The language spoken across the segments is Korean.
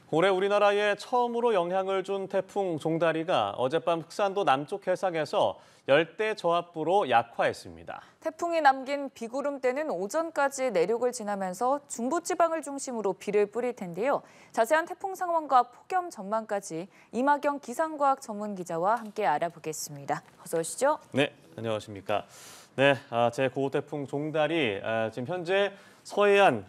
올해 우리나라에 처음으로 영향을 준 태풍 종다리가 어젯밤 흑산도 남쪽 해상에서 열대 저압부로 약화했습니다. 태풍이 남긴 비구름대는 오전까지 내륙을 지나면서 중부지방을 중심으로 비를 뿌릴 텐데요. 자세한 태풍 상황과 폭염 전망까지 이마경 기상과학 전문 기자와 함께 알아보겠습니다. 어서 오시죠. 네, 안녕하십니까. 네, 제9호 태풍 종다리 지금 현재 서해안,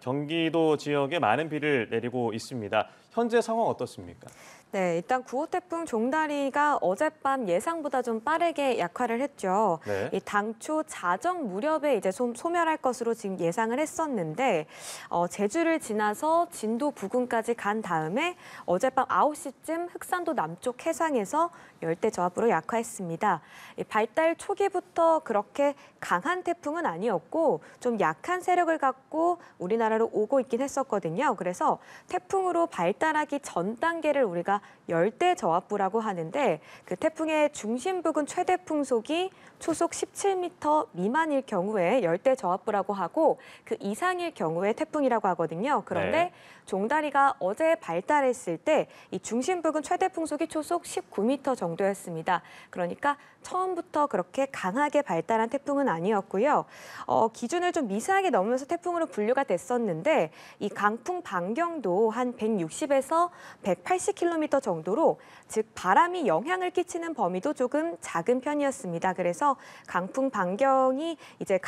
경기도 지역에 많은 비를 내리고 있습니다. 현재 상황 어떻습니까? 네, 일단 9호 태풍 종다리가 어젯밤 예상보다 좀 빠르게 약화를 했죠. 네. 이 당초 자정 무렵에 이제 소멸할 것으로 지금 예상을 했었는데 제주를 지나서 진도 부근까지 간 다음에 어젯밤 9시쯤 흑산도 남쪽 해상에서 열대 저압부로 약화했습니다. 발달 초기부터 그렇게 강한 태풍은 아니었고 좀 약한 세력을 갖고 우리나라로 오고 있긴 했었거든요. 그래서 태풍으로 발달하기 전 단계를 우리가 열대 저압부라고 하는데 그 태풍의 중심 부근 최대 풍속이 초속 17m 미만일 경우에 열대 저압부라고 하고 그 이상일 경우에 태풍이라고 하거든요. 그런데 네. 종다리가 어제 발달했을 때 이 중심 부근 최대 풍속이 초속 19m 정도였습니다. 그러니까 처음부터 그렇게 강하게 발달한 태풍은 아니었고요. 기준을 좀 미세하게 넘으면서 태풍으로 분류가 됐었는데 이 강풍 반경도 한 160에서 180km 정도로 즉 바람이 영향을 끼치는 범위도 조금 작은 편이었습니다. 그래서 강풍 반경이 이제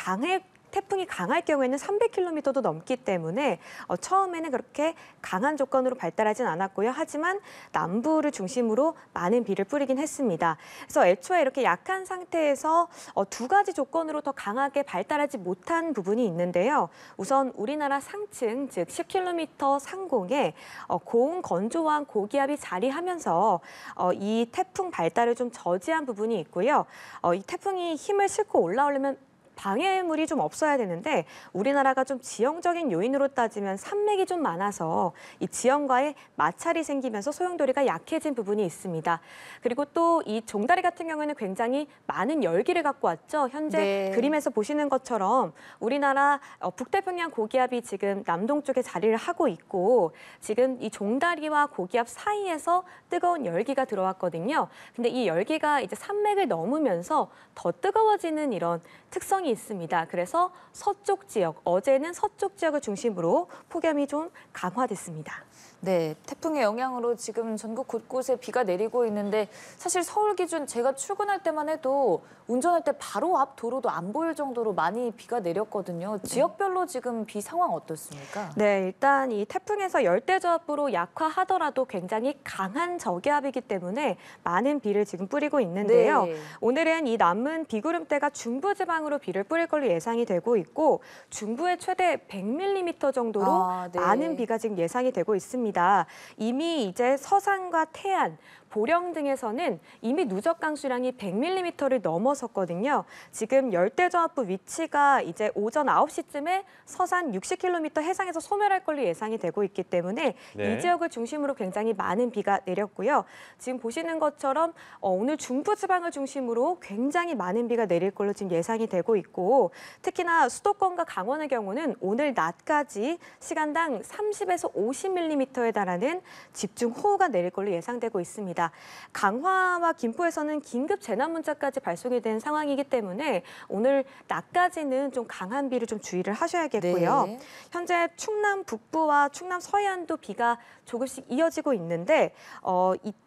태풍이 강할 경우에는 300km도 넘기 때문에 처음에는 그렇게 강한 조건으로 발달하진 않았고요. 하지만 남부를 중심으로 많은 비를 뿌리긴 했습니다. 그래서 애초에 이렇게 약한 상태에서 두 가지 조건으로 더 강하게 발달하지 못한 부분이 있는데요. 우선 우리나라 상층, 즉 10km 상공에 고온 건조한 고기압이 자리하면서 이 태풍 발달을 좀 저지한 부분이 있고요. 이 태풍이 힘을 싣고 올라오려면 방해물이 좀 없어야 되는데 우리나라가 좀 지형적인 요인으로 따지면 산맥이 좀 많아서 이 지형과의 마찰이 생기면서 소용돌이가 약해진 부분이 있습니다. 그리고 또 이 종다리 같은 경우에는 굉장히 많은 열기를 갖고 왔죠. 현재 네. 그림에서 보시는 것처럼 우리나라 북태평양 고기압이 지금 남동쪽에 자리를 하고 있고 지금 이 종다리와 고기압 사이에서 뜨거운 열기가 들어왔거든요. 근데 이 열기가 이제 산맥을 넘으면서 더 뜨거워지는 이런 특성이 있습니다. 그래서 서쪽 지역, 어제는 서쪽 지역을 중심으로 폭염이 좀 강화됐습니다. 네, 태풍의 영향으로 지금 전국 곳곳에 비가 내리고 있는데 사실 서울 기준 제가 출근할 때만 해도 운전할 때 바로 앞 도로도 안 보일 정도로 많이 비가 내렸거든요. 지역별로 지금 비 상황 어떻습니까? 네, 일단 이 태풍에서 열대저압부로 약화하더라도 굉장히 강한 저기압이기 때문에 많은 비를 지금 뿌리고 있는데요. 네. 오늘은 이 남은 비구름대가 중부지방으로 비를 뿌릴 걸로 예상이 되고 있고 중부에 최대 100mm 정도로 네. 많은 비가 지금 예상이 되고 있습니다. 이미 이제 서산과 태안, 보령 등에서는 이미 누적 강수량이 100mm를 넘어섰거든요. 지금 열대저압부 위치가 이제 오전 9시쯤에 서산 60km 해상에서 소멸할 걸로 예상이 되고 있기 때문에 네. 이 지역을 중심으로 굉장히 많은 비가 내렸고요. 지금 보시는 것처럼 오늘 중부지방을 중심으로 굉장히 많은 비가 내릴 걸로 지금 예상이 되고 있고 특히나 수도권과 강원의 경우는 오늘 낮까지 시간당 30에서 50mm에 달하는 집중호우가 내릴 걸로 예상되고 있습니다. 강화와 김포에서는 긴급 재난 문자까지 발송이 된 상황이기 때문에 오늘 낮까지는 좀 강한 비를 좀 주의를 하셔야겠고요. 네. 현재 충남 북부와 충남 서해안도 비가 조금씩 이어지고 있는데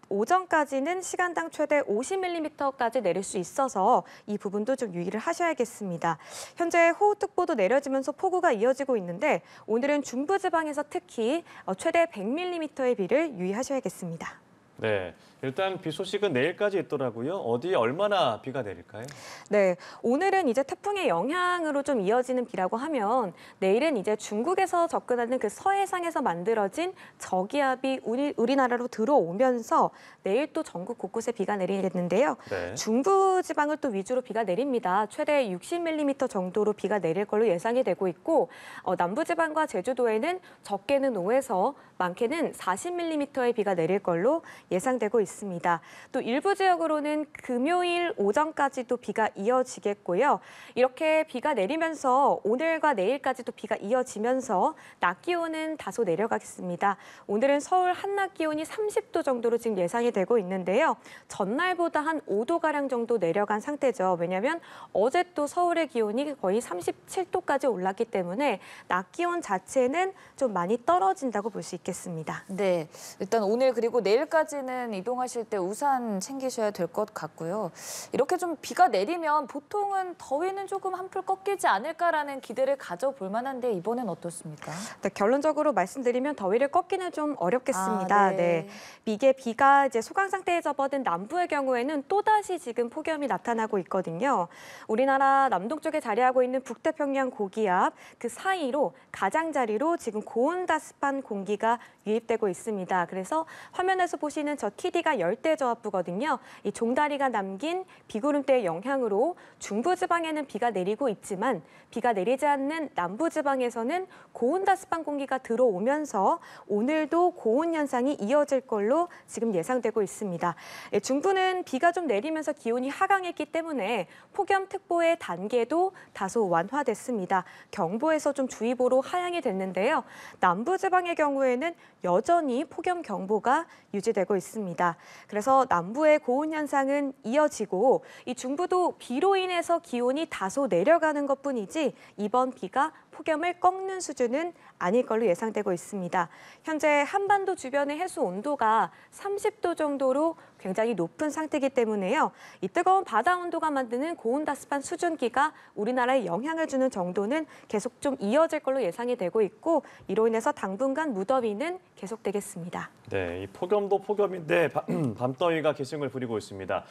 오전까지는 시간당 최대 50mm까지 내릴 수 있어서 이 부분도 좀 유의를 하셔야겠습니다. 현재 호우특보도 내려지면서 폭우가 이어지고 있는데 오늘은 중부지방에서 특히 최대 100mm의 비를 유의하셔야겠습니다. 네, 일단 비 소식은 내일까지 있더라고요. 어디에 얼마나 비가 내릴까요? 네, 오늘은 이제 태풍의 영향으로 좀 이어지는 비라고 하면 내일은 이제 중국에서 접근하는 그 서해상에서 만들어진 저기압이 우리나라로 들어오면서 내일 또 전국 곳곳에 비가 내리겠는데요. 네. 중부지방을 또 위주로 비가 내립니다. 최대 60mm 정도로 비가 내릴 걸로 예상이 되고 있고 남부지방과 제주도에는 적게는 5에서 많게는 40mm의 비가 내릴 걸로 예상되고 있습니다. 또 일부 지역으로는 금요일 오전까지도 비가 이어지겠고요. 이렇게 비가 내리면서 오늘과 내일까지도 비가 이어지면서 낮 기온은 다소 내려가겠습니다. 오늘은 서울 한낮 기온이 30도 정도로 지금 예상이 되고 있는데요. 전날보다 한 5도가량 정도 내려간 상태죠. 왜냐하면 어제 또 서울의 기온이 거의 37도까지 올랐기 때문에 낮 기온 자체는 좀 많이 떨어진다고 볼 수 있겠습니다. 네, 일단 오늘 그리고 내일까지는 이동하실 때 우산 챙기셔야 될 것 같고요. 이렇게 좀 비가 내리면 보통은 더위는 조금 한풀 꺾이지 않을까라는 기대를 가져볼 만한데 이번엔 어떻습니까? 네, 결론적으로 말씀드리면 더위를 꺾기는 좀 어렵겠습니다. 아, 네. 이게 비가 이제 소강 상태에 접어든 남부의 경우에는 또다시 지금 폭염이 나타나고 있거든요. 우리나라 남동쪽에 자리하고 있는 북태평양 고기압 그 사이로 가장자리로 지금 고온다습한 공기가 유입되고 있습니다. 그래서 화면에서 보시는 저 TD가 열대저압부거든요. 이 종다리가 남긴 비구름대의 영향으로 중부지방에는 비가 내리고 있지만 비가 내리지 않는 남부지방에서는 고온다습한 공기가 들어오면서 오늘도 고온 현상이 이어질 걸로 지금 예상되고 있습니다. 중부는 비가 좀 내리면서 기온이 하강했기 때문에 폭염특보의 단계도 다소 완화됐습니다. 경보에서 좀 주의보로 하향이 됐는데요. 남부지방의 경우에는 여전히 폭염경보가 유지되고 있습니다. 그래서 남부의 고온 현상은 이어지고 이 중부도 비로 인해서 기온이 다소 내려가는 것뿐이지 이번 비가 폭염을 꺾는 수준은 아닐 걸로 예상되고 있습니다. 현재 한반도 주변의 해수 온도가 30도 정도로 굉장히 높은 상태이기 때문에요. 이 뜨거운 바다 온도가 만드는 고온다습한 수증기가 우리나라에 영향을 주는 정도는 계속 좀 이어질 걸로 예상이 되고 있고 이로 인해서 당분간 무더위는 계속되겠습니다. 네, 이 폭염도 폭염인데 밤더위가 기승을 부리고 있습니다.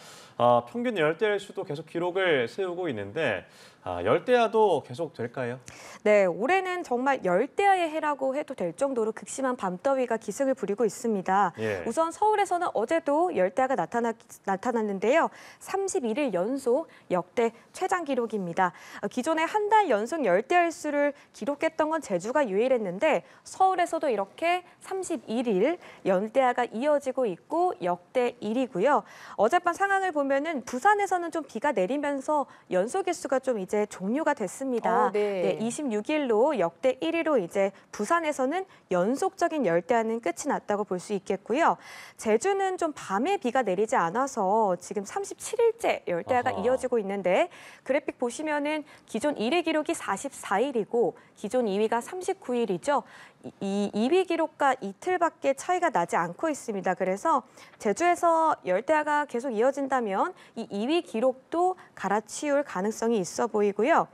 평균 열대일수도 계속 기록을 세우고 있는데 열대야도 계속 될까요? 네, 올해는 정말 열대야의 해라고 해도 될 정도로 극심한 밤더위가 기승을 부리고 있습니다. 예. 우선 서울에서는 어제도 열대야가 나타났는데요. 31일 연속 역대 최장 기록입니다. 기존에 한 달 연속 열대야일수를 기록했던 건 제주가 유일했는데 서울에서도 이렇게 31일 열대야가 이어지고 있고 역대 1위고요. 어젯밤 상황을 보면은 부산에서는 좀 비가 내리면서 연속 일수가 좀 이제 종료가 됐습니다. 네. 26일로 역대 1위로 이제 부산에서는 연속적인 열대야는 끝이 났다고 볼 수 있겠고요. 제주는 좀 밤에 비가 내리지 않아서 지금 37일째 열대야가 아하. 이어지고 있는데 그래픽 보시면은 기존 1위 기록이 44일이고 기존 2위가 39일이죠. 이 2위 기록과 이틀밖에 차이가 나지 않고 있습니다. 그래서 제주에서 열대야가 계속 이어진다면 이 2위 기록도 갈아치울 가능성이 있어 보이고요.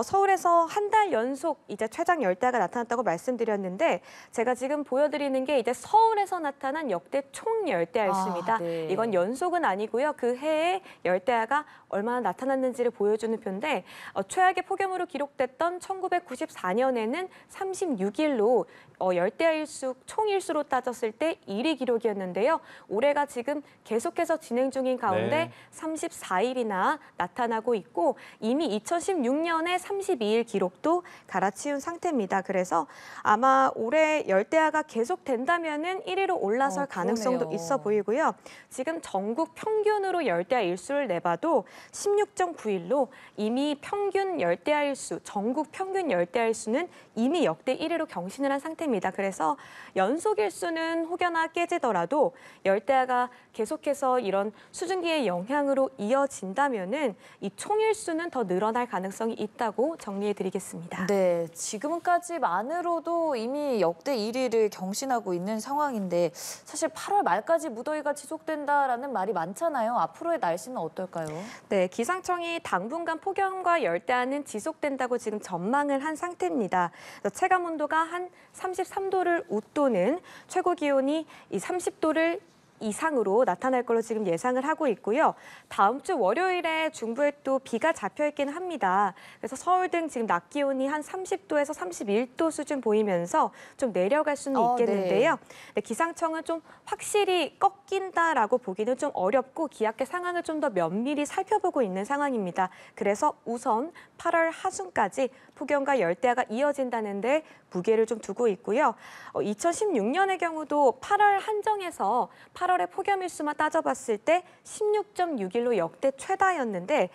서울에서 한 달 연속 이제 최장 열대야가 나타났다고 말씀드렸는데 제가 지금 보여드리는 게 이제 서울에서 나타난 역대 총 열대야였습니다. 네. 이건 연속은 아니고요. 그 해에 열대야가 얼마나 나타났는지를 보여주는 표인데 최악의 폭염으로 기록됐던 1994년에는 36일로 열대야 일수 총 일수로 따졌을 때 1위 기록이었는데요. 올해가 지금 계속해서 진행 중인 가운데 네. 34일이나 나타나고 있고 이미 2016년에 32일 기록도 갈아치운 상태입니다. 그래서 아마 올해 열대야가 계속된다면은 1위로 올라설 가능성도 그러네요. 있어 보이고요. 지금 전국 평균으로 열대야 일수를 내봐도 16.9일로 이미 평균 열대야 일수, 전국 평균 열대야 일수는 이미 역대 1위로 경신을 한 상태입니다. 그래서 연속 일수는 혹여나 깨지더라도 열대야가 계속해서 이런 수증기의 영향으로 이어진다면은 이 총일수는 더 늘어날 가능성이 있다고 정리해드리겠습니다. 네, 지금까지만으로도 이미 역대 1위를 경신하고 있는 상황인데 사실 8월 말까지 무더위가 지속된다라는 말이 많잖아요. 앞으로의 날씨는 어떨까요? 네, 기상청이 당분간 폭염과 열대야는 지속된다고 지금 전망을 한 상태입니다. 체감 온도가 한 33도를 웃도는 최고 기온이 이 30도를 이상으로 나타날 걸로 지금 예상을 하고 있고요. 다음 주 월요일에 중부에 또 비가 잡혀 있긴 합니다. 그래서 서울 등 지금 낮 기온이 한 30도에서 31도 수준 보이면서 좀 내려갈 수는 있겠는데요. 네, 기상청은 좀 확실히 꺾인다라고 보기는 좀 어렵고 기압계 상황을 좀 더 면밀히 살펴보고 있는 상황입니다. 그래서 우선 8월 하순까지 폭염과 열대야가 이어진다는데 무게를 좀 두고 있고요. 2016년의 경우도 8월 한정에서 8월 8월의 폭염일수만 따져봤을 때 16.6일로 역대 최다였는데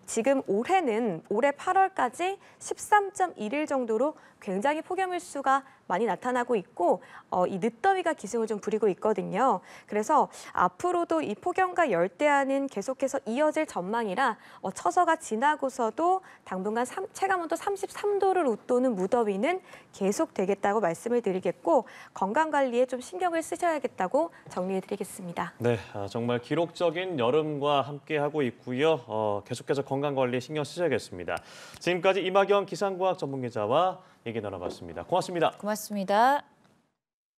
지금 올해는 올해 8월까지 13.1일 정도로 굉장히 폭염일수가 많이 나타나고 있고 이 늦더위가 기승을 좀 부리고 있거든요. 그래서 앞으로도 이 폭염과 열대야는 계속해서 이어질 전망이라 처서가 지나고서도 당분간 체감온도 33도를 웃도는 무더위는 계속되겠다고 말씀을 드리겠고 건강관리에 좀 신경을 쓰셔야겠다고 정리해드리겠습니다. 네, 정말 기록적인 여름과 함께하고 있고요. 계속해서 건강관리에 신경 쓰셔야겠습니다. 지금까지 이마경 기상과학 전문기자와 얘기 나눠봤습니다. 고맙습니다. 고맙습니다.